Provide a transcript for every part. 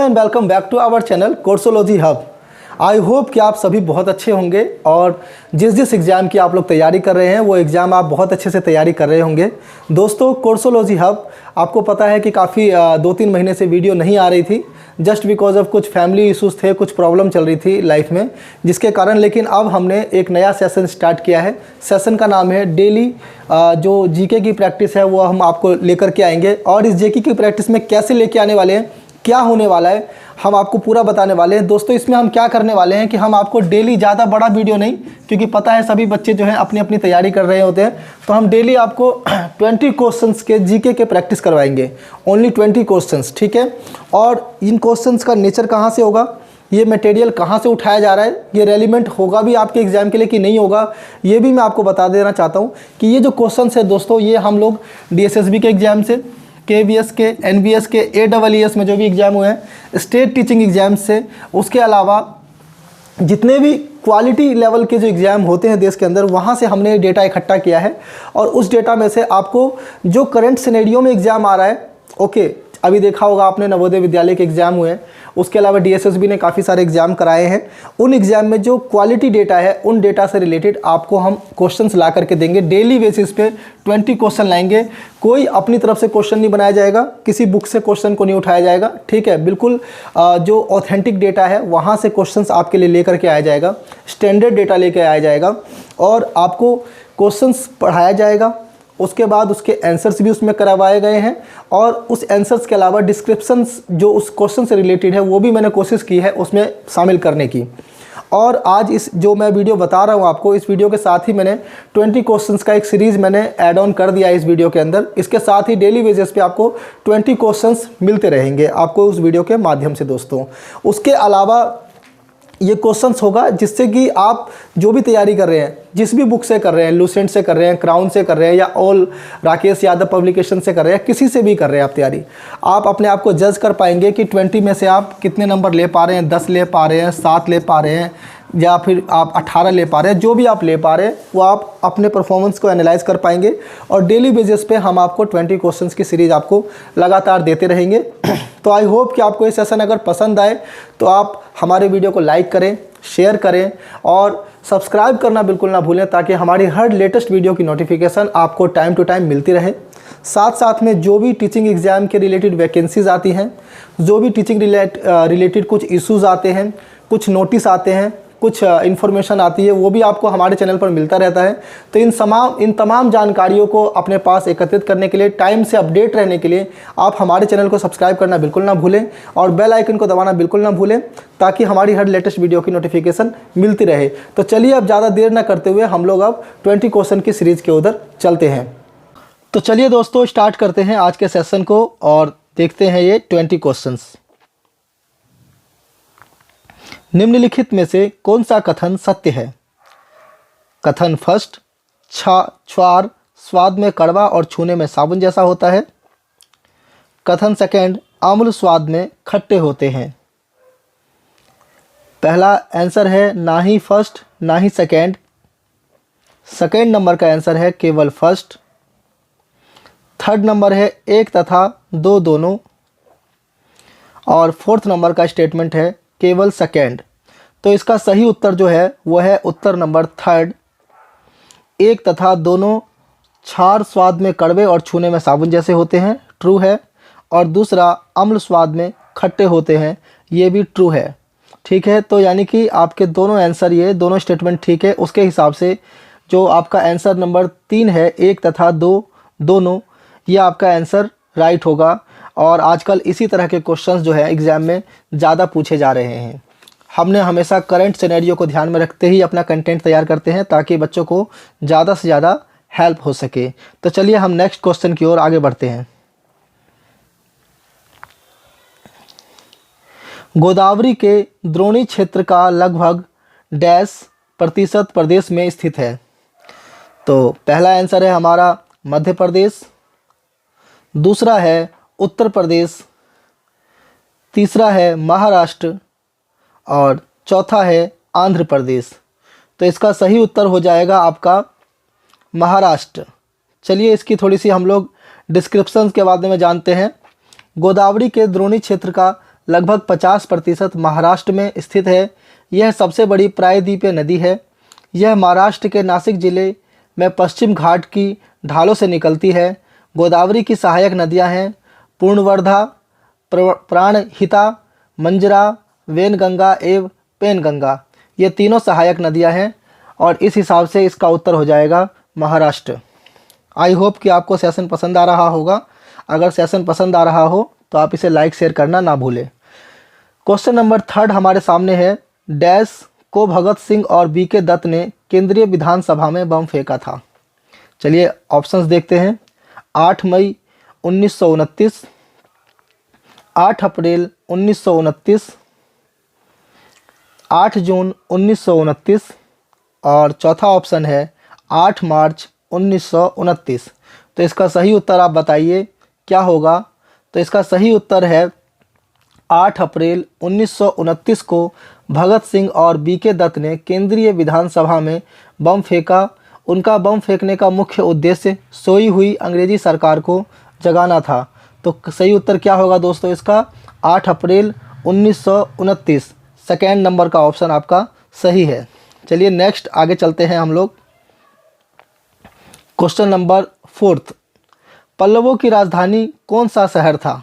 And welcome back to our channel Coursology hub. I hope कि आप सभी बहुत अच्छे होंगे और जिस एग्ज़ाम की आप लोग तैयारी कर रहे हैं वो एग्ज़ाम आप बहुत अच्छे से तैयारी कर रहे होंगे। दोस्तों, कोर्सोलॉजी हब आपको पता है कि काफ़ी 2-3 महीने से वीडियो नहीं आ रही थी, जस्ट बिकॉज ऑफ कुछ फैमिली इश्यूज़ थे, कुछ प्रॉब्लम चल रही थी लाइफ में, जिसके कारण। लेकिन अब हमने एक नया सेशन स्टार्ट किया है। सेशन का नाम है डेली जो जीके की प्रैक्टिस है वो हम आपको लेकर के आएंगे। और इस जीके की प्रैक्टिस में कैसे लेके आने वाले हैं, क्या होने वाला है, हम आपको पूरा बताने वाले हैं। दोस्तों, इसमें हम क्या करने वाले हैं कि हम आपको डेली ज़्यादा बड़ा वीडियो नहीं, क्योंकि पता है सभी बच्चे जो हैं अपनी अपनी तैयारी कर रहे होते हैं, तो हम डेली आपको 20 क्वेश्चंस के जीके के प्रैक्टिस करवाएंगे। ओनली 20 क्वेश्चंस, ठीक है। और इन क्वेश्चंस का नेचर कहाँ से होगा, ये मटेरियल कहाँ से उठाया जा रहा है, ये रेलिवेंट होगा भी आपके एग्जाम के लिए कि नहीं होगा, ये भी मैं आपको बता देना चाहता हूँ कि ये जो क्वेश्चंस है दोस्तों, ये हम लोग DSSB के एग्ज़ाम से, KVS के, NVS के, AEES में जो भी एग्ज़ाम हुए हैं, स्टेट टीचिंग एग्ज़ाम से, उसके अलावा जितने भी क्वालिटी लेवल के जो एग्ज़ाम होते हैं देश के अंदर, वहाँ से हमने डेटा इकट्ठा किया है। और उस डेटा में से आपको जो करंट सिनेरियो में एग्ज़ाम आ रहा है, ओके, अभी देखा होगा आपने नवोदय विद्यालय के एग्ज़ाम हुए हैं, उसके अलावा DSSB ने काफ़ी सारे एग्ज़ाम कराए हैं। उन एग्ज़ाम में जो क्वालिटी डेटा है, उन डेटा से रिलेटेड आपको हम क्वेश्चंस ला करके देंगे। डेली बेसिस पे 20 क्वेश्चन लाएंगे। कोई अपनी तरफ से क्वेश्चन नहीं बनाया जाएगा, किसी बुक से क्वेश्चन को नहीं उठाया जाएगा, ठीक है। बिल्कुल जो ऑथेंटिक डेटा है वहाँ से क्वेश्चंस आपके लिए लेकर के आया जाएगा, स्टैंडर्ड डेटा लेकर आया जाएगा और आपको क्वेश्चंस पढ़ाया जाएगा। उसके बाद उसके आंसर्स भी उसमें करवाए गए हैं और उस आंसर्स के अलावा डिस्क्रिप्शंस जो उस क्वेश्चन से रिलेटेड है वो भी मैंने कोशिश की है उसमें शामिल करने की। और आज इस जो मैं वीडियो बता रहा हूँ आपको, इस वीडियो के साथ ही मैंने 20 क्वेश्चंस का एक सीरीज़ मैंने ऐड ऑन कर दिया है इस वीडियो के अंदर। इसके साथ ही डेली बेसिस पे आपको 20 क्वेश्चंस मिलते रहेंगे आपको उस वीडियो के माध्यम से दोस्तों। उसके अलावा ये क्वेश्चंस होगा जिससे कि आप जो भी तैयारी कर रहे हैं, जिस भी बुक से कर रहे हैं, लूसेंट से कर रहे हैं, क्राउन से कर रहे हैं, या ऑल राकेश यादव पब्लिकेशन से कर रहे हैं, किसी से भी कर रहे हैं आप तैयारी, आप अपने आप को जज कर पाएंगे कि 20 में से आप कितने नंबर ले पा रहे हैं, 10 ले पा रहे हैं, 7 ले पा रहे हैं, या फिर आप 18 ले पा रहे हैं। जो भी आप ले पा रहे हैं वो आप अपने परफॉर्मेंस को एनालाइज कर पाएंगे। और डेली बेसिस पे हम आपको 20 क्वेश्चंस की सीरीज़ आपको लगातार देते रहेंगे। तो आई होप कि आपको ये सेशन अगर पसंद आए तो आप हमारे वीडियो को लाइक करें, शेयर करें और सब्सक्राइब करना बिल्कुल ना भूलें, ताकि हमारी हर लेटेस्ट वीडियो की नोटिफिकेशन आपको टाइम टू टाइम मिलती रहे। साथ साथ में जो भी टीचिंग एग्ज़ाम के रिलेटेड वैकेंसीज़ आती हैं, जो भी टीचिंग रिलेटेड कुछ इश्यूज़ आते हैं, कुछ नोटिस आते हैं, कुछ इन्फॉर्मेशन आती है, वो भी आपको हमारे चैनल पर मिलता रहता है। तो इन तमाम जानकारियों को अपने पास एकत्रित करने के लिए, टाइम से अपडेट रहने के लिए आप हमारे चैनल को सब्सक्राइब करना बिल्कुल ना भूलें और बेल आइकन को दबाना बिल्कुल ना भूलें, ताकि हमारी हर लेटेस्ट वीडियो की नोटिफिकेशन मिलती रहे। तो चलिए अब ज़्यादा देर ना करते हुए हम लोग अब 20 क्वेश्चन की सीरीज़ के उधर चलते हैं। तो चलिए दोस्तों, स्टार्ट करते हैं आज के सेशन को और देखते हैं ये 20 क्वेश्चंस। निम्नलिखित में से कौन सा कथन सत्य है? कथन फर्स्ट, छाछ स्वाद में कड़वा और छूने में साबुन जैसा होता है। कथन सेकंड, अम्ल स्वाद में खट्टे होते हैं। पहला आंसर है ना ही फर्स्ट ना ही सेकंड। सेकंड नंबर का आंसर है केवल फर्स्ट। थर्ड नंबर है एक तथा दो दोनों। और फोर्थ नंबर का स्टेटमेंट है केवल सेकंड। तो इसका सही उत्तर जो है वो है उत्तर नंबर थर्ड, एक तथा दोनों क्षार स्वाद में कड़वे और छूने में साबुन जैसे होते हैं, ट्रू है। और दूसरा, अम्ल स्वाद में खट्टे होते हैं, ये भी ट्रू है, ठीक है। तो यानी कि आपके दोनों आंसर, ये दोनों स्टेटमेंट ठीक है। उसके हिसाब से जो आपका आंसर नंबर 3 है, एक तथा दो दोनों, ये आपका आंसर राइट होगा। और आजकल इसी तरह के क्वेश्चंस जो है एग्ज़ाम में ज़्यादा पूछे जा रहे हैं। हमने हमेशा करंट सिनेरियो को ध्यान में रखते ही अपना कंटेंट तैयार करते हैं, ताकि बच्चों को ज़्यादा से ज़्यादा हेल्प हो सके। तो चलिए हम नेक्स्ट क्वेश्चन की ओर आगे बढ़ते हैं। गोदावरी के द्रोणी क्षेत्र का लगभग डैश % प्रदेश में स्थित है। तो पहला आंसर है हमारा मध्य प्रदेश, दूसरा है उत्तर प्रदेश, तीसरा है महाराष्ट्र और चौथा है आंध्र प्रदेश। तो इसका सही उत्तर हो जाएगा आपका महाराष्ट्र। चलिए इसकी थोड़ी सी हम लोग डिस्क्रिप्शन के बारे में जानते हैं। गोदावरी के द्रोणी क्षेत्र का लगभग 50% महाराष्ट्र में स्थित है। यह सबसे बड़ी प्रायद्वीपीय नदी है। यह महाराष्ट्र के नासिक जिले में पश्चिम घाट की ढालों से निकलती है। गोदावरी की सहायक नदियां हैं पूर्णवर्धा, प्राणहिता, मंजरा, वेनगंगा एवं पेनगंगा। ये तीनों सहायक नदियां हैं और इस हिसाब से इसका उत्तर हो जाएगा महाराष्ट्र। आई होप कि आपको सेशन पसंद आ रहा होगा। अगर सेशन पसंद आ रहा हो तो आप इसे लाइक शेयर करना ना भूलें। क्वेश्चन नंबर 3 हमारे सामने है। डैश को भगत सिंह और बीके दत्त ने केंद्रीय विधानसभा में बम फेंका था। चलिए ऑप्शंस देखते हैं। 8 मई 1929, 8 अप्रैल 1929, 8 जून 1929 और चौथा ऑप्शन है 8 मार्च 1929। तो इसका सही उत्तर आप बताइए क्या होगा। तो इसका सही उत्तर है 8 अप्रैल 1929 को भगत सिंह और बीके दत्त ने केंद्रीय विधानसभा में बम फेंका। उनका बम फेंकने का मुख्य उद्देश्य सोई हुई अंग्रेजी सरकार को जगाना था। तो सही उत्तर क्या होगा दोस्तों इसका? 8 अप्रैल 1929। सेकेंड नंबर का ऑप्शन आपका सही है। चलिए नेक्स्ट आगे चलते हैं हम लोग। क्वेश्चन नंबर 4, पल्लवों की राजधानी कौन सा शहर था?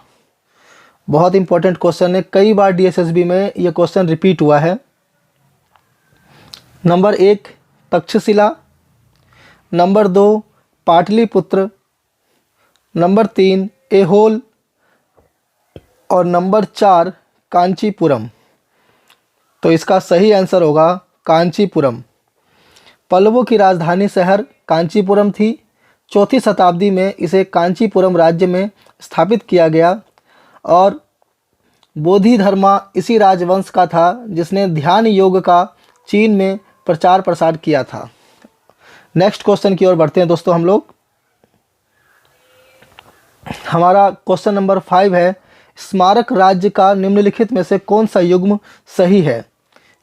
बहुत इंपॉर्टेंट क्वेश्चन है, कई बार डीएसएसबी में ये क्वेश्चन रिपीट हुआ है। Number 1 Takshashila, number 2 Pataliputra, number 3 Aihole और नंबर 4 कांचीपुरम। तो इसका सही आंसर होगा कांचीपुरम। पल्लवों की राजधानी शहर कांचीपुरम थी। 4वीं शताब्दी में इसे कांचीपुरम राज्य में स्थापित किया गया और बोधि धर्मा इसी राजवंश का था जिसने ध्यान योग का चीन में प्रचार प्रसार किया था। नेक्स्ट क्वेश्चन की ओर बढ़ते हैं दोस्तों हम लोग। हमारा क्वेश्चन नंबर 5 है, स्मारक राज्य का निम्नलिखित में से कौन सा युग्म सही है?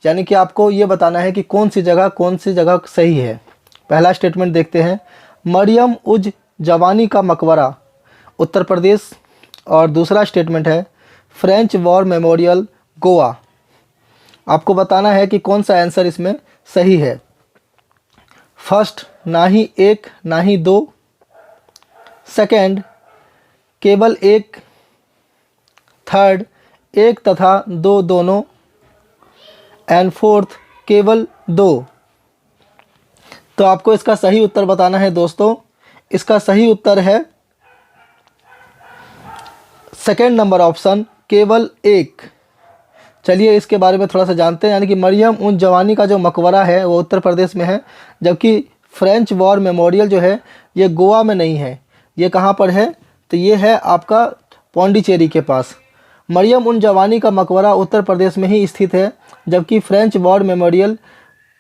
यानी कि आपको ये बताना है कि कौन सी जगह सही है। पहला स्टेटमेंट देखते हैं, मरियम उज जवानी का मकबरा उत्तर प्रदेश। और दूसरा स्टेटमेंट है फ्रेंच वॉर मेमोरियल गोवा। आपको बताना है कि कौन सा आंसर इसमें सही है। फर्स्ट ना ही 1 ना ही 2, सेकंड केवल 1, थर्ड 1 तथा 2 दोनों, एंड फोर्थ केवल 2। तो आपको इसका सही उत्तर बताना है दोस्तों। इसका सही उत्तर है सेकेंड नंबर ऑप्शन केवल 1। चलिए इसके बारे में थोड़ा सा जानते हैं। यानी कि मरियम उन जवानी का जो मकबरा है वो उत्तर प्रदेश में है, जबकि फ्रेंच वॉर मेमोरियल जो है ये गोवा में नहीं है। ये कहाँ पर है? तो ये है आपका पौंडीचेरी के पास। मरियम उन जवानी का मकबरा उत्तर प्रदेश में ही स्थित है, जबकि फ्रेंच वॉर मेमोरियल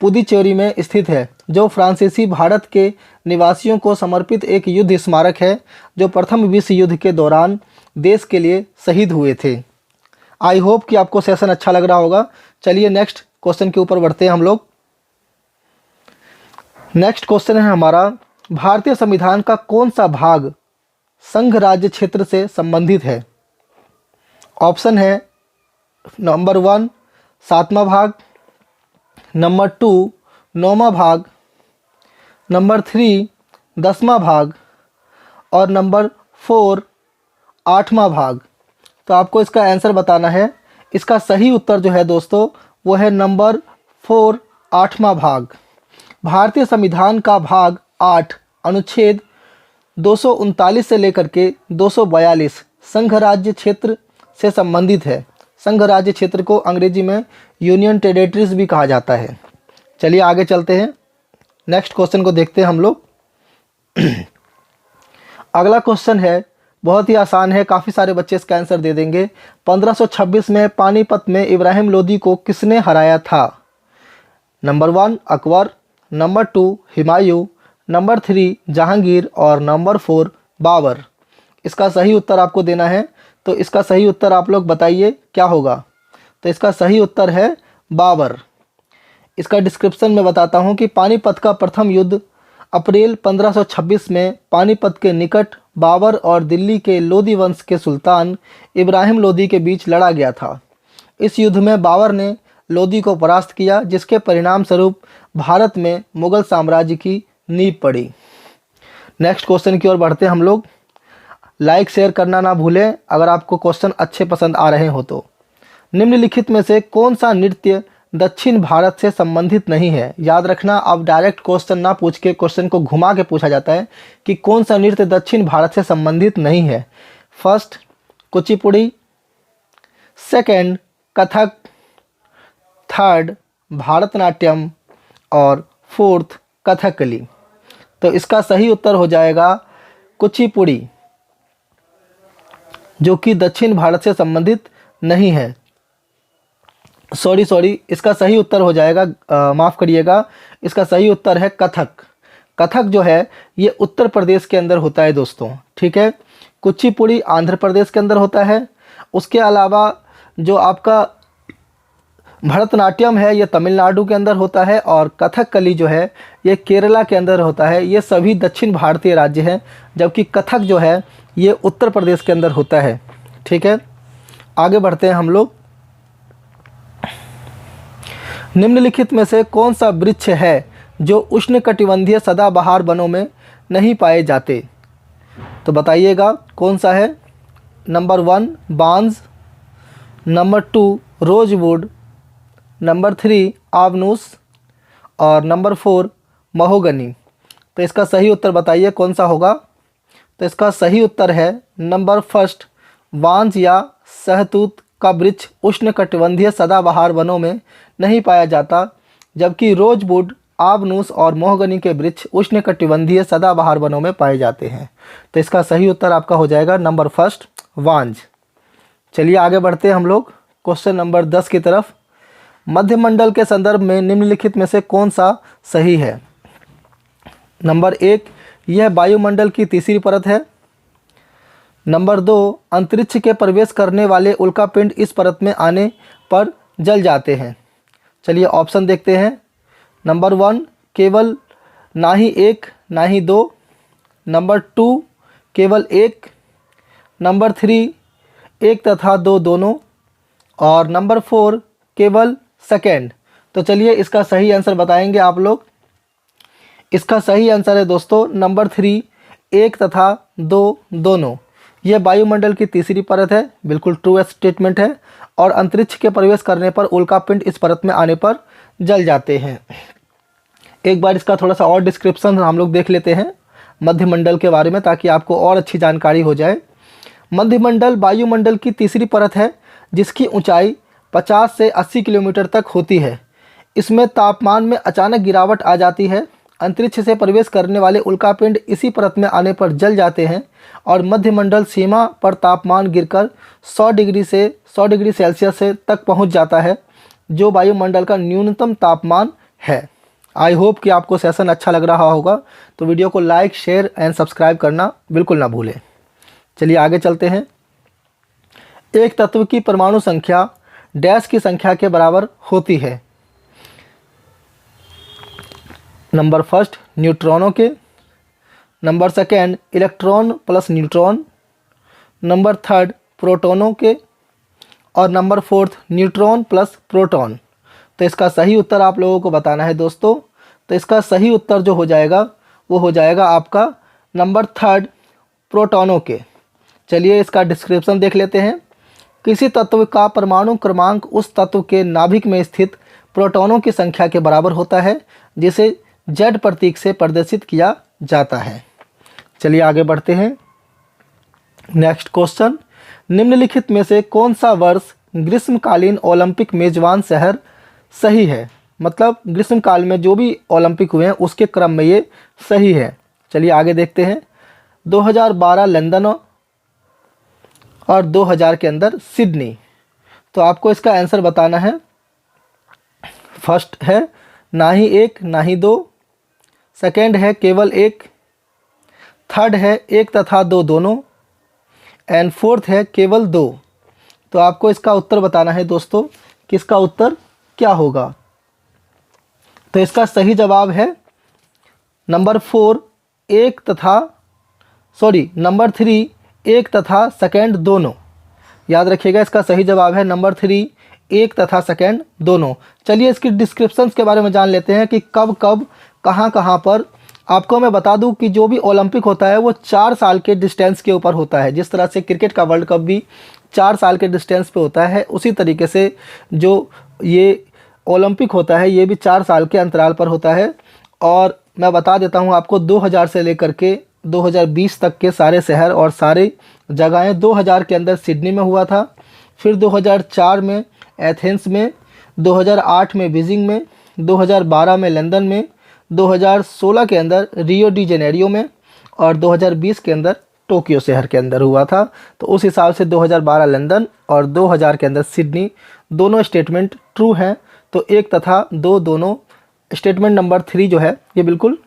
पुदुचेरी में स्थित है, जो फ्रांसीसी भारत के निवासियों को समर्पित एक युद्ध स्मारक है जो प्रथम विश्व युद्ध के दौरान देश के लिए शहीद हुए थे। आई होप कि आपको सेशन अच्छा लग रहा होगा। चलिए नेक्स्ट क्वेश्चन के ऊपर बढ़ते हैं हम लोग। नेक्स्ट क्वेश्चन है हमारा, भारतीय संविधान का कौन सा भाग संघ राज्य क्षेत्र से संबंधित है? ऑप्शन है नंबर 1 7वां भाग, नंबर 2 9वां भाग, नंबर 3 10वां भाग और नंबर 4 8वां भाग। तो आपको इसका आंसर बताना है। इसका सही उत्तर जो है दोस्तों वो है नंबर 4 8वां भाग। भारतीय संविधान का भाग 8 अनुच्छेद 239 से लेकर के 242 संघ राज्य क्षेत्र से संबंधित है। संघ राज्य क्षेत्र को अंग्रेजी में यूनियन टेरिटरीज भी कहा जाता है। चलिए आगे चलते हैं, नेक्स्ट क्वेश्चन को देखते हैं हम लोग। अगला क्वेश्चन है, बहुत ही आसान है, काफ़ी सारे बच्चे इसका आंसर दे देंगे। 1526 में पानीपत में इब्राहिम लोदी को किसने हराया था? Number 1 Akbar, number 2 Humayun, number 3 Jahangir और नंबर 4 बाबर। इसका सही उत्तर आपको देना है। तो इसका सही उत्तर आप लोग बताइए क्या होगा? तो इसका सही उत्तर है बाबर। इसका डिस्क्रिप्शन में बताता हूँ कि पानीपत का प्रथम युद्ध अप्रैल 1526 में पानीपत के निकट बाबर और दिल्ली के लोदी वंश के सुल्तान इब्राहिम लोदी के बीच लड़ा गया था। इस युद्ध में बाबर ने लोदी को परास्त किया, जिसके परिणाम स्वरूप भारत में मुगल साम्राज्य की नींव पड़ी। नेक्स्ट क्वेश्चन की ओर बढ़ते हैं हम लोग। लाइक शेयर करना ना भूलें अगर आपको क्वेश्चन अच्छे पसंद आ रहे हो तो। निम्नलिखित में से कौन सा नृत्य दक्षिण भारत से संबंधित नहीं है? याद रखना, अब डायरेक्ट क्वेश्चन ना पूछ के क्वेश्चन को घुमा के पूछा जाता है कि कौन सा नृत्य दक्षिण भारत से संबंधित नहीं है। First Kuchipudi, second Kathak, third Bharatanatyam और फोर्थ कथकली। तो इसका सही उत्तर हो जाएगा कुचिपुड़ी, जो कि दक्षिण भारत से संबंधित नहीं है। सॉरी, इसका सही उत्तर हो जाएगा, माफ़ करिएगा, इसका सही उत्तर है कथक। कथक जो है ये उत्तर प्रदेश के अंदर होता है दोस्तों, ठीक है। कुचिपुड़ी आंध्र प्रदेश के अंदर होता है। उसके अलावा जो आपका भरतनाट्यम है ये तमिलनाडु के अंदर होता है, और कथकली जो है ये केरला के अंदर होता है। ये सभी दक्षिण भारतीय राज्य हैं, जबकि कथक जो है ये उत्तर प्रदेश के अंदर होता है, ठीक है। आगे बढ़ते हैं हम लोग। निम्नलिखित में से कौन सा वृक्ष है जो उष्णकटिबंधीय सदाबहार वनों में नहीं पाए जाते? तो बताइएगा कौन सा है। नंबर 1 बांस, नंबर 2 रोजवुड, नंबर 3 आबनूस और नंबर 4 महोगनी। तो इसका सही उत्तर बताइए कौन सा होगा। तो इसका सही उत्तर है नंबर फर्स्ट, बांस या सहतूत का वृक्ष उष्णकटिबंधीय सदाबहार वनों में नहीं पाया जाता, जबकि रोजवुड, आबनूस और मोहगनी के वृक्ष उष्णकटिबंधीय सदाबहार वनों में पाए जाते हैं। तो इसका सही उत्तर आपका हो जाएगा नंबर फर्स्ट, वांज। चलिए आगे बढ़ते हैं हम लोग क्वेश्चन नंबर 10 की तरफ। मध्यमंडल के संदर्भ में निम्नलिखित में से कौन सा सही है? नंबर 1 यह वायुमंडल की तीसरी परत है। नंबर 2 अंतरिक्ष के प्रवेश करने वाले उल्कापिंड इस परत में आने पर जल जाते हैं। चलिए ऑप्शन देखते हैं। नंबर 1 केवल ना ही 1 ना ही 2, नंबर 2 केवल 1, नंबर 3 1 तथा 2 दोनों, और नंबर 4 केवल सेकेंड। तो चलिए इसका सही आंसर बताएंगे आप लोग। इसका सही आंसर है दोस्तों नंबर 3 1 तथा 2 दोनों। यह वायुमंडल की तीसरी परत है, बिल्कुल ट्रू स्टेटमेंट है। और अंतरिक्ष के प्रवेश करने पर उल्कापिंड इस परत में आने पर जल जाते हैं। एक बार इसका थोड़ा सा और डिस्क्रिप्शन हम लोग देख लेते हैं मध्यमंडल के बारे में, ताकि आपको और अच्छी जानकारी हो जाए। मध्यमंडल वायुमंडल की तीसरी परत है, जिसकी ऊंचाई 50 से 80 किलोमीटर तक होती है। इसमें तापमान में अचानक गिरावट आ जाती है। अंतरिक्ष से प्रवेश करने वाले उल्कापिंड इसी परत में आने पर जल जाते हैं, और मध्यमंडल सीमा पर तापमान गिरकर 100 डिग्री सेल्सियस से तक पहुंच जाता है, जो वायुमंडल का न्यूनतम तापमान है। आई होप कि आपको सेशन अच्छा लग रहा होगा, तो वीडियो को लाइक, शेयर एंड सब्सक्राइब करना बिल्कुल ना भूलें। चलिए आगे चलते हैं। एक तत्व की परमाणु संख्या डैश की संख्या के बराबर होती है। नंबर फर्स्ट न्यूट्रॉनों के, number second electron plus neutron, number third प्रोटॉनों के, और number fourth neutron plus proton. तो इसका सही उत्तर आप लोगों को बताना है दोस्तों। तो इसका सही उत्तर जो हो जाएगा वो हो जाएगा आपका नंबर थर्ड, प्रोटॉनों के। चलिए इसका डिस्क्रिप्शन देख लेते हैं। किसी तत्व का परमाणु क्रमांक उस तत्व के नाभिक में स्थित प्रोटॉनों की संख्या के बराबर होता है, जिसे Z प्रतीक से प्रदर्शित किया जाता है। चलिए आगे बढ़ते हैं। नेक्स्ट क्वेश्चन, निम्नलिखित में से कौन सा वर्ष ग्रीष्मकालीन ओलंपिक मेजबान शहर सही है? मतलब ग्रीष्मकाल में जो भी ओलंपिक हुए हैं उसके क्रम में ये सही है। चलिए आगे देखते हैं। 2012 लंदन और 2000 के अंदर सिडनी। तो आपको इसका आंसर बताना है। फर्स्ट है ना ही 1 ना ही 2, सेकेंड है केवल 1, थर्ड है 1 तथा 2 दोनों, एंड फोर्थ है केवल 2। तो आपको इसका उत्तर बताना है दोस्तों कि इसका उत्तर क्या होगा। तो इसका सही जवाब है नंबर 4 1 तथा नंबर 3 एक तथा सेकंड दोनों। याद रखिएगा, इसका सही जवाब है नंबर 3 एक तथा सेकंड दोनों। चलिए इसकी डिस्क्रिप्शंस के बारे में जान लेते हैं कि कब कब कहाँ कहाँ पर। आपको मैं बता दूं कि जो भी ओलंपिक होता है वो 4 साल के डिस्टेंस के ऊपर होता है। जिस तरह से क्रिकेट का वर्ल्ड कप भी 4 साल के डिस्टेंस पे होता है, उसी तरीके से जो ये ओलंपिक होता है ये भी 4 साल के अंतराल पर होता है। और मैं बता देता हूँ आपको, 2000 से लेकर के 2020 तक के सारे शहर और सारे जगहें। 2000 के अंदर सिडनी में हुआ था, फिर 2004 में एथेंस में, 2008 में बीजिंग में, 2012 में लंदन में, 2016 के अंदर रियो डी जेनेरियो में और 2020 के अंदर टोक्यो शहर के अंदर हुआ था। तो उस हिसाब से 2012 लंदन और 2000 के अंदर सिडनी, दोनों स्टेटमेंट ट्रू हैं। तो 1 तथा 2 दोनों, स्टेटमेंट नंबर 3 जो है ये बिल्कुल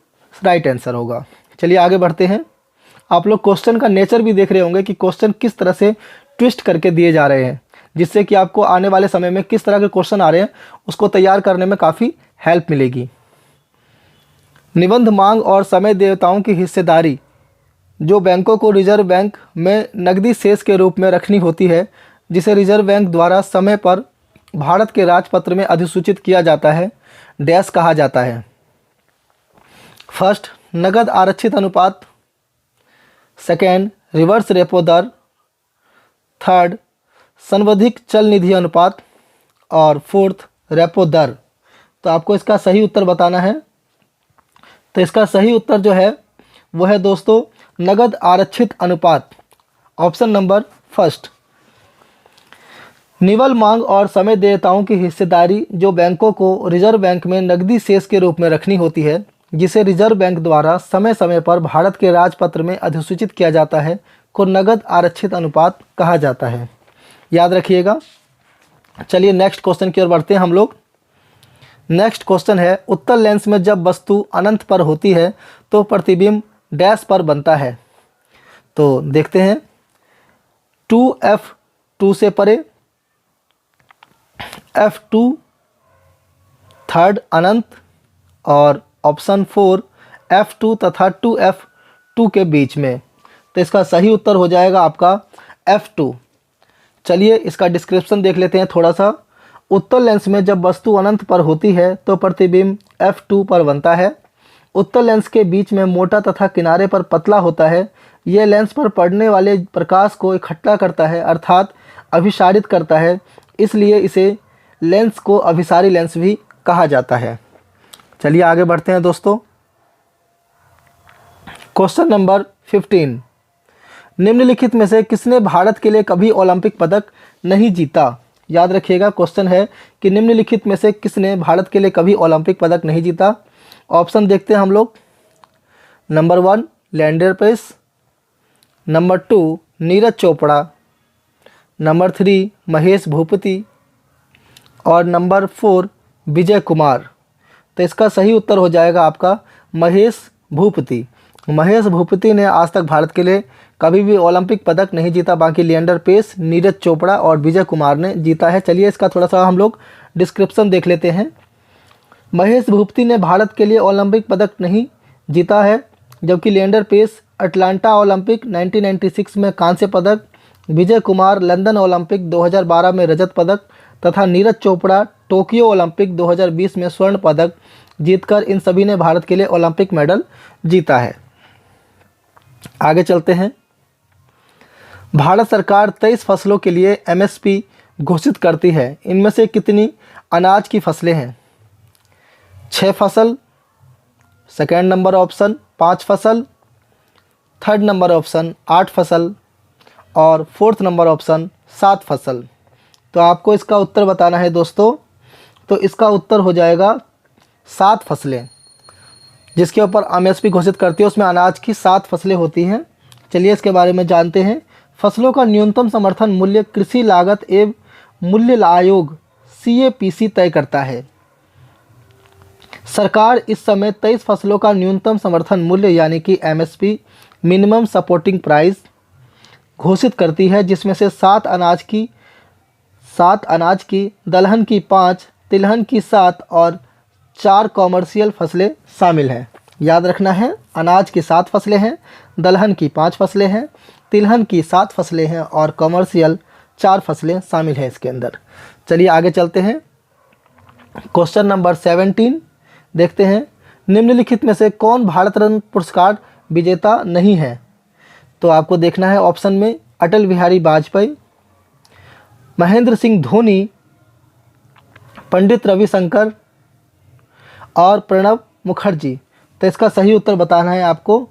राइट आंसर होगा। चलिए आगे बढ़ते हैं। आप लोग क्वेश्चन का नेचर भी देख रहे होंगे कि क्वेश्चन किस तरह से ट्विस्ट करके दिए जा रहे हैं, जिससे कि आपको आने वाले समय में किस तरह के क्वेश्चन आ रहे हैं उसको तैयार करने में काफ़ी हेल्प मिलेगी। निबंध मांग और समय देयताओं की हिस्सेदारी जो बैंकों को रिजर्व बैंक में नकदी शेष के रूप में रखनी होती है, जिसे रिजर्व बैंक द्वारा समय पर भारत के राजपत्र में अधिसूचित किया जाता है, डैश कहा जाता है। फर्स्ट, नगद आरक्षित अनुपात। सेकेंड, रिवर्स रेपो दर। थर्ड, संवर्धित चल निधि अनुपात। और फोर्थ, रेपो दर। तो आपको इसका सही उत्तर बताना है। तो इसका सही उत्तर जो है वो है दोस्तों नगद आरक्षित अनुपात, ऑप्शन नंबर फर्स्ट। निवल मांग और समय देयताओं की हिस्सेदारी जो बैंकों को रिजर्व बैंक में नकदी शेष के रूप में रखनी होती है, जिसे रिजर्व बैंक द्वारा समय समय पर भारत के राजपत्र में अधिसूचित किया जाता है, को नगद आरक्षित अनुपात कहा जाता है। याद रखिएगा। चलिए नेक्स्ट क्वेश्चन की ओर बढ़ते हैं हम लोग। नेक्स्ट क्वेश्चन है, उत्तल लेंस में जब वस्तु अनंत पर होती है तो प्रतिबिंब डैश पर बनता है। तो देखते हैं, 2f2 से परे, f2 थर्ड अनंत, और ऑप्शन 4 f2 तथा 2f2 के बीच में। तो इसका सही उत्तर हो जाएगा आपका f2। चलिए इसका डिस्क्रिप्शन देख लेते हैं थोड़ा सा। उत्तल लेंस में जब वस्तु अनंत पर होती है तो प्रतिबिंब f2 पर बनता है। उत्तल लेंस के बीच में मोटा तथा किनारे पर पतला होता है। यह लेंस पर पड़ने वाले प्रकाश को इकट्ठा करता है, अर्थात अभिसारित करता है, इसलिए इसे लेंस को अभिसारी लेंस भी कहा जाता है। चलिए आगे बढ़ते हैं दोस्तों। क्वेश्चन नंबर 15, निम्नलिखित में से किसने भारत के लिए कभी ओलंपिक पदक नहीं जीता। याद रखिएगा, क्वेश्चन है कि निम्नलिखित में से किसने भारत के लिए कभी ओलंपिक पदक नहीं जीता। ऑप्शन देखते हैं हम लोग। Number 1 Leander Paes, number 2 Neeraj Chopra, number 3 Mahesh Bhupathi और नंबर 4 विजय कुमार। तो इसका सही उत्तर हो जाएगा आपका महेश भूपति। महेश भूपति ने आज तक भारत के लिए कभी भी ओलंपिक पदक नहीं जीता, बाकी लिएंडर पेस, नीरज चोपड़ा और विजय कुमार ने जीता है। चलिए इसका थोड़ा सा हम लोग डिस्क्रिप्शन देख लेते हैं। महेश भूपति ने भारत के लिए ओलंपिक पदक नहीं जीता है, जबकि लिएंडर पेस अटलांटा ओलंपिक 1996 में कांस्य पदक, विजय कुमार लंदन ओलंपिक 2012 में रजत पदक तथा नीरज चोपड़ा टोक्यो ओलंपिक 2020 में स्वर्ण पदक जीतकर इन सभी ने भारत के लिए ओलंपिक मेडल जीता है। आगे चलते हैं। भारत सरकार 23 फसलों के लिए MSP घोषित करती है। इनमें से कितनी अनाज की फसलें हैं। 6 फसल, सेकेंड नंबर ऑप्शन 5 फसल, थर्ड नंबर ऑप्शन 8 फसल और फोर्थ नंबर ऑप्शन 7 फसल। तो आपको इसका उत्तर बताना है दोस्तों। तो इसका उत्तर हो जाएगा 7 फसलें, जिसके ऊपर MSP घोषित करती है उसमें अनाज की 7 फसलें होती हैं। चलिए इसके बारे में जानते हैं। फसलों का न्यूनतम समर्थन मूल्य कृषि लागत एवं मूल्य आयोग CAPC तय करता है। सरकार इस समय 23 फसलों का न्यूनतम समर्थन मूल्य यानी कि MSP मिनिमम सपोर्टिंग प्राइस घोषित करती है, जिसमें से 7 अनाज की, दलहन की 5, तिलहन की 7 और 4 कॉमर्शियल फसलें शामिल हैं। याद रखना है, अनाज की 7 फसलें हैं, दलहन की 5 फसलें हैं, तिलहन की 7 फसलें हैं और कमर्शियल 4 फसलें शामिल हैं इसके अंदर। चलिए आगे चलते हैं। क्वेश्चन नंबर 17 देखते हैं, निम्नलिखित में से कौन भारत रत्न पुरस्कार विजेता नहीं है? तो आपको देखना है ऑप्शन में अटल बिहारी वाजपेयी, महेंद्र सिंह धोनी, पंडित रविशंकर और प्रणब मुखर्जी। तो इसका सही उत्तर बताना है आपको।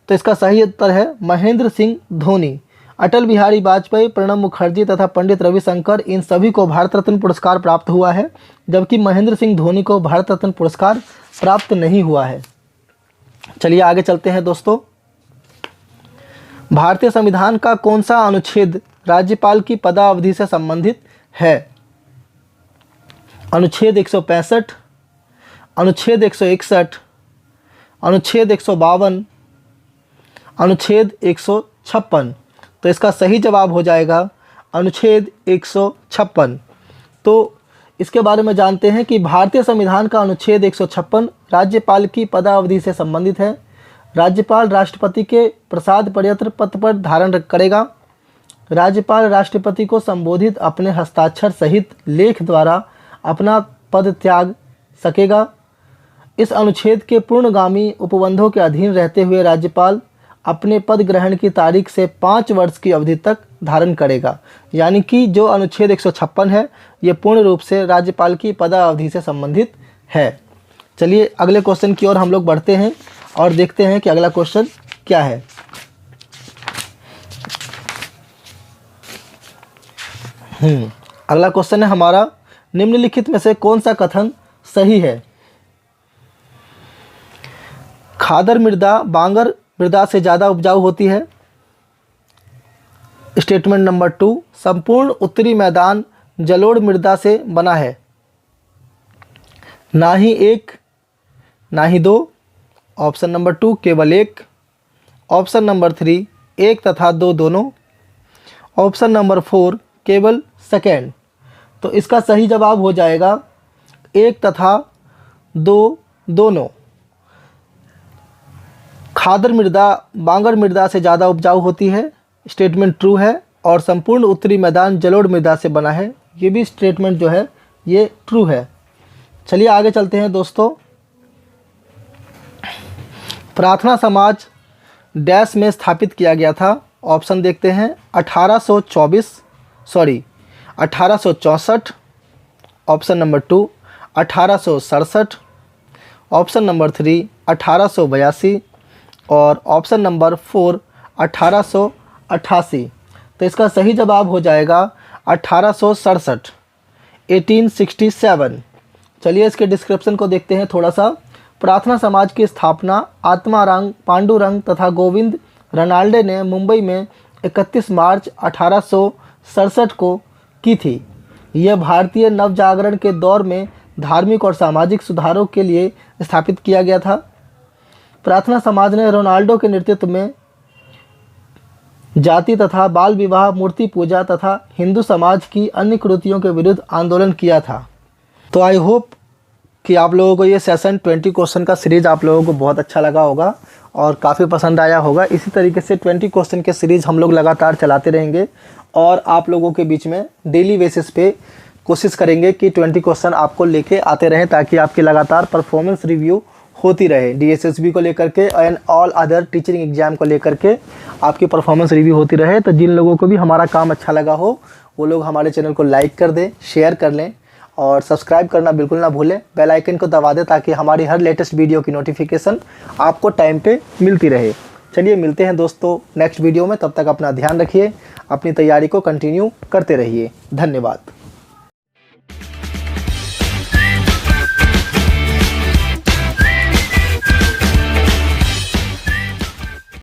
तो इसका सही उत्तर है महेंद्र सिंह धोनी। अटल बिहारी वाजपेयी, प्रणब मुखर्जी तथा पंडित रविशंकर, इन सभी को भारत रत्न पुरस्कार प्राप्त हुआ है, जबकि महेंद्र सिंह धोनी को भारत रत्न पुरस्कार प्राप्त नहीं हुआ है। चलिए आगे चलते हैं दोस्तों। भारतीय संविधान का कौन सा अनुच्छेद राज्यपाल की पदावधि से संबंधित है? अनुच्छेद 165, अनुच्छेद 161, अनुच्छेद 152, अनुच्छेद 156। तो इसका सही जवाब हो जाएगा अनुच्छेद 156। तो इसके बारे में जानते हैं कि भारतीय संविधान का अनुच्छेद 156 राज्यपाल की पदावधि से संबंधित है। राज्यपाल राष्ट्रपति के प्रसाद पत्र पर धारण करेगा। राज्यपाल राष्ट्रपति को संबोधित अपने हस्ताक्षर सहित लेख द्वारा अपना पद त्याग सकेगा। इस अनुच्छेद के पूर्णगामी उपबंधों के अधीन रहते हुए राज्यपाल अपने पद ग्रहण की तारीख से 5 वर्ष की अवधि तक धारण करेगा। यानी कि जो अनुच्छेद 156 है ये पूर्ण रूप से राज्यपाल की पदावधि से संबंधित है। चलिए अगले क्वेश्चन की ओर हम लोग बढ़ते हैं और देखते हैं कि अगला क्वेश्चन क्या है। अगला क्वेश्चन है हमारा, निम्नलिखित में से कौन सा कथन सही है? खादर मृदा बांगर मृदा से ज़्यादा उपजाऊ होती है। स्टेटमेंट नंबर 2, संपूर्ण उत्तरी मैदान जलोढ़ मृदा से बना है। ना ही 1 ना ही 2। ऑप्शन नंबर 2 केवल 1। ऑप्शन नंबर 3 1 तथा 2 दोनों। ऑप्शन नंबर 4 केवल सेकेंड। तो इसका सही जवाब हो जाएगा 1 तथा 2 दोनों। खादर मृदा बांगर मृदा से ज़्यादा उपजाऊ होती है, स्टेटमेंट ट्रू है। और संपूर्ण उत्तरी मैदान जलोढ़ मृदा से बना है, ये भी स्टेटमेंट जो है ये ट्रू है। चलिए आगे चलते हैं दोस्तों। प्रार्थना समाज डैश में स्थापित किया गया था। ऑप्शन देखते हैं 1864। Option number 2 1867। ऑप्शन नंबर 3 1882 और ऑप्शन नंबर 4 1888। तो इसका सही जवाब हो जाएगा 1867 1867। चलिए इसके डिस्क्रिप्शन को देखते हैं थोड़ा सा। प्रार्थना समाज की स्थापना आत्माराम पांडुरंग तथा गोविंद रनाल्डे ने मुंबई में 31 मार्च 1867 को की थी। यह भारतीय नवजागरण के दौर में धार्मिक और सामाजिक सुधारों के लिए स्थापित किया गया था। प्रार्थना समाज ने रोनाल्डो के नेतृत्व में जाति तथा बाल विवाह, मूर्ति पूजा तथा हिंदू समाज की अन्य कुरीतियों के विरुद्ध आंदोलन किया था। तो आई होप कि आप लोगों को ये सेशन 20 क्वेश्चन का सीरीज़ आप लोगों को बहुत अच्छा लगा होगा और काफ़ी पसंद आया होगा। इसी तरीके से 20 क्वेश्चन के सीरीज़ हम लोग लगातार चलाते रहेंगे और आप लोगों के बीच में डेली बेसिस पे कोशिश करेंगे कि 20 क्वेश्चन आपको लेके आते रहें, ताकि आपकी लगातार परफॉर्मेंस रिव्यू होती रहे। DSSB को लेकर के and all other teaching exam को लेकर के आपकी परफॉर्मेंस रिव्यू होती रहे। तो जिन लोगों को भी हमारा काम अच्छा लगा हो वो लोग हमारे चैनल को लाइक कर दें, शेयर कर लें और सब्सक्राइब करना बिल्कुल ना भूलें। बेल आइकन को दबा दें ताकि हमारी हर लेटेस्ट वीडियो की नोटिफिकेशन आपको टाइम पे मिलती रहे। चलिए मिलते हैं दोस्तों नेक्स्ट वीडियो में। तब तक अपना ध्यान रखिए, अपनी तैयारी को कंटिन्यू करते रहिए। धन्यवाद।